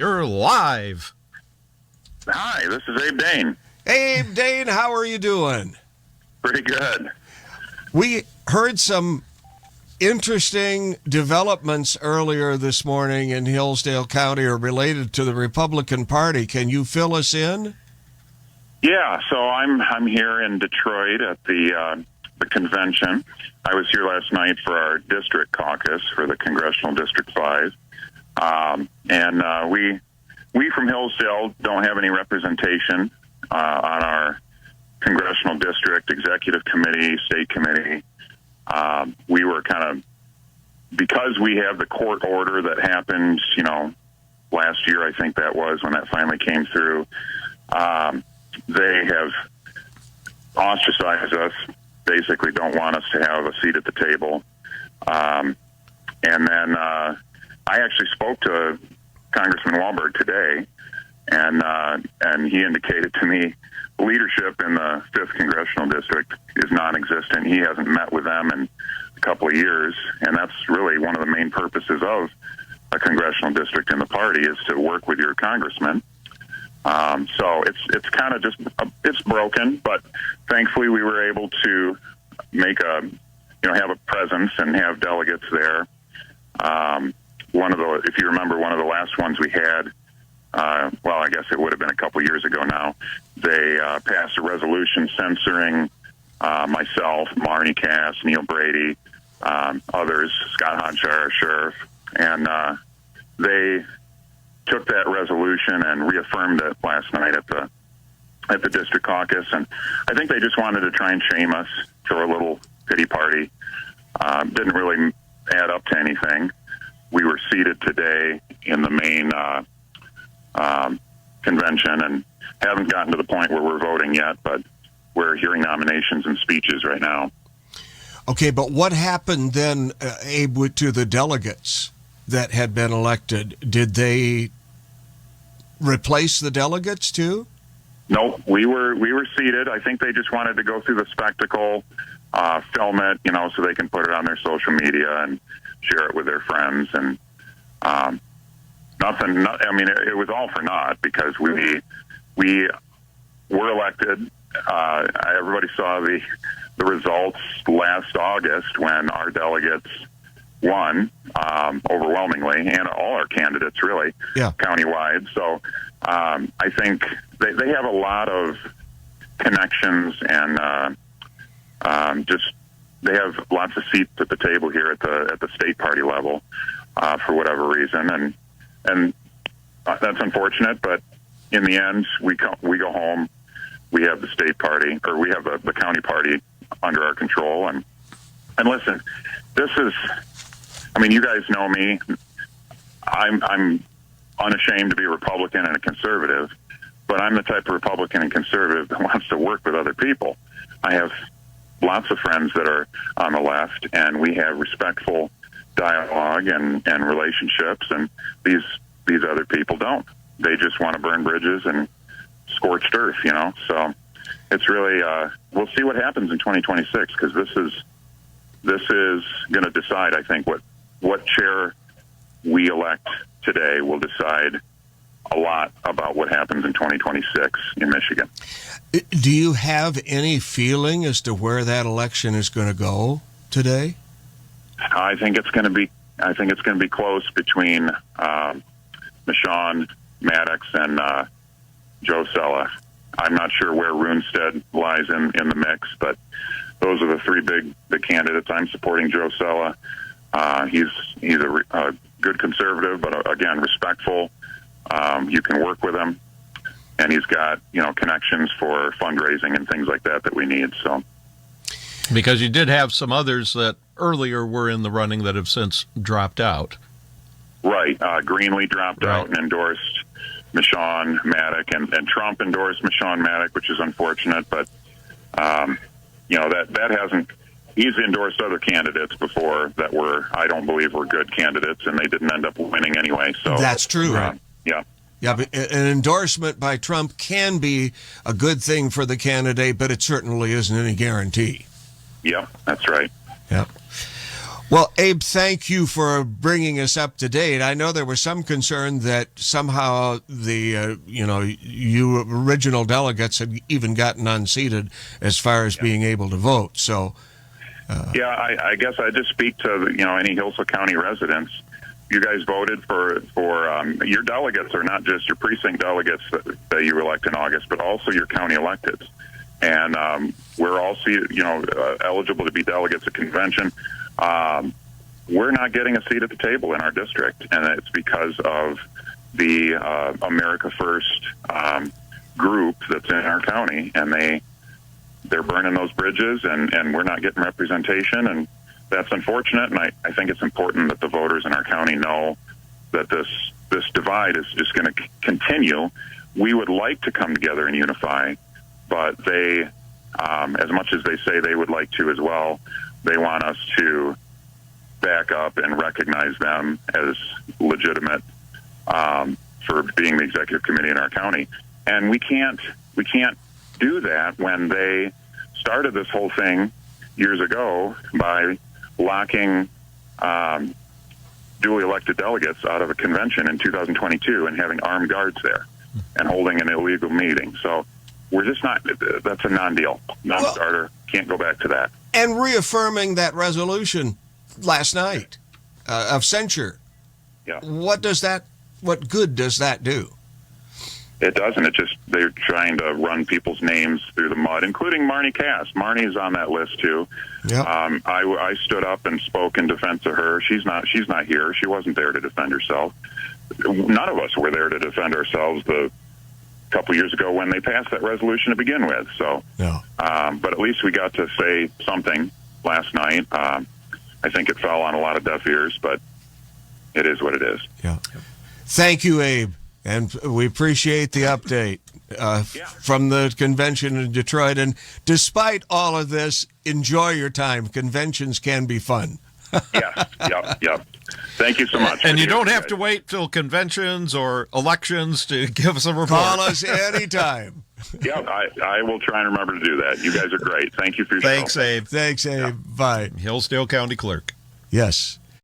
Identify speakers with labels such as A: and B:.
A: You're live.
B: Hi, this is Abe Dane.
C: Hey, Dane, how are you doing?
B: Pretty good.
C: We heard some interesting developments earlier this morning in Hillsdale County are related to the Republican Party. Can you fill us in?
B: Yeah, so I'm here in Detroit at the convention. I was here last night for our district caucus for the Congressional District 5. We from Hillsdale don't have any representation on our congressional district, executive committee, state committee. We were kind of, because we have the court order that happened, last year, I think that was when that finally came through. They have ostracized us, basically don't want us to have a seat at the table. And then I actually spoke to Congressman Wahlberg today, and he indicated to me leadership in the 5th Congressional District is non-existent. He hasn't met with them in a couple of years, and that's really one of the main purposes of a congressional district in the party is to work with your congressman. So it's kind of just it's broken, but thankfully we were able to make have a presence and have delegates there. If you remember, one of the last ones we had, I guess it would have been a couple years ago now, they passed a resolution censoring myself, Marnie Cass, Neil Brady, others, Scott Hodgshire, our sheriff, and they took that resolution and reaffirmed it last night at the district caucus, and I think they just wanted to try and shame us for a little pity party. Didn't really add up to anything. We were seated today in the main convention and haven't gotten to the point where we're voting yet, but we're hearing nominations and speeches right now.
C: Okay, but what happened then, Abe, to the delegates that had been elected? Did they replace the delegates too?
B: No, we were seated. I think they just wanted to go through the spectacle, film it, so they can put it on their social media and share it with their friends. And it was all for naught because we were elected. Everybody saw the results last August when our delegates won overwhelmingly, and all our candidates really, countywide. So I think they have a lot of connections and they have lots of seats at the table here at the state party level for whatever reason, and that's unfortunate. But in the end, we go home. We have the state party, or we have the county party under our control. And listen, this is. You guys know me. I'm unashamed to be a Republican and a conservative, but I'm the type of Republican and conservative that wants to work with other people. I have lots of friends that are on the left, and we have respectful dialogue and relationships, and these other people don't. They just want to burn bridges and scorched earth, So it's really, we'll see what happens in 2026, because this is going to decide, I think, what chair we elect today will decide a lot about what happens in 2026 in Michigan.
C: Do you have any feeling as to where that election is going to go today?
B: I think it's going to be close between Michon, Maddox, and Joe Sella. I'm not sure where Runestad lies in the mix, but those are the three big candidates. I'm supporting Joe Sella. He's a good conservative, but again, respectful. You can work with him, and he's got connections for fundraising and things like that we need. So,
A: because you did have some others that earlier were in the running that have since dropped out.
B: Right, Greenlee dropped out and endorsed Michon, Maddox, and Trump endorsed Michon, Maddox, which is unfortunate. But that hasn't. He's endorsed other candidates before that I don't believe were good candidates, and they didn't end up winning anyway. So
C: that's true.
B: Yeah.
C: Yeah, but an endorsement by Trump can be a good thing for the candidate, but it certainly isn't any guarantee.
B: Yeah, that's right.
C: Yeah. Well, Abe, thank you for bringing us up to date. I know there was some concern that somehow the, you original delegates had even gotten unseated as far as being able to vote. So,
B: I guess I just speak to any Hillsdale County residents. You guys voted for your delegates are not just your precinct delegates that you elect in August, but also your county electeds, and we're all eligible to be delegates at convention. We're not getting a seat at the table in our district, and it's because of the America First group that's in our county, and they're burning those bridges, and we're not getting representation, and that's unfortunate. And I think it's important that the voters in our county know that this divide is just going to continue. We would like to come together and unify, but they, as much as they say they would like to as well, they want us to back up and recognize them as legitimate for being the executive committee in our county. And we can't do that when they started this whole thing years ago by locking duly elected delegates out of a convention in 2022 and having armed guards there and holding an illegal meeting. So we're just not, that's a non-deal, non-starter. Can't go back to that.
C: And reaffirming that resolution last night of censure.
B: Yeah.
C: What good does that do?
B: It doesn't. They're trying to run people's names through the mud, including Marnie Cass. Marnie's on that list too.
C: Yep.
B: I stood up and spoke in defense of her. She's not here. She wasn't there to defend herself. None of us were there to defend ourselves a couple years ago when they passed that resolution to begin with. So,
C: yeah.
B: But at least we got to say something last night. I think it fell on a lot of deaf ears, but it is what it is.
C: Yeah. Thank you, Abe. And we appreciate the update from the convention in Detroit. And despite all of this, enjoy your time. Conventions can be fun.
B: Yeah, yep. Thank you so much.
A: And you don't have to wait till conventions or elections to give us a report.
C: Call us anytime.
B: Yeah, I will try and remember to do that. You guys are great. Thank you for your
A: Thanks,
B: show.
A: Abe.
C: Thanks, Abe.
B: Yeah.
C: Bye.
A: Hillsdale County Clerk.
C: Yes.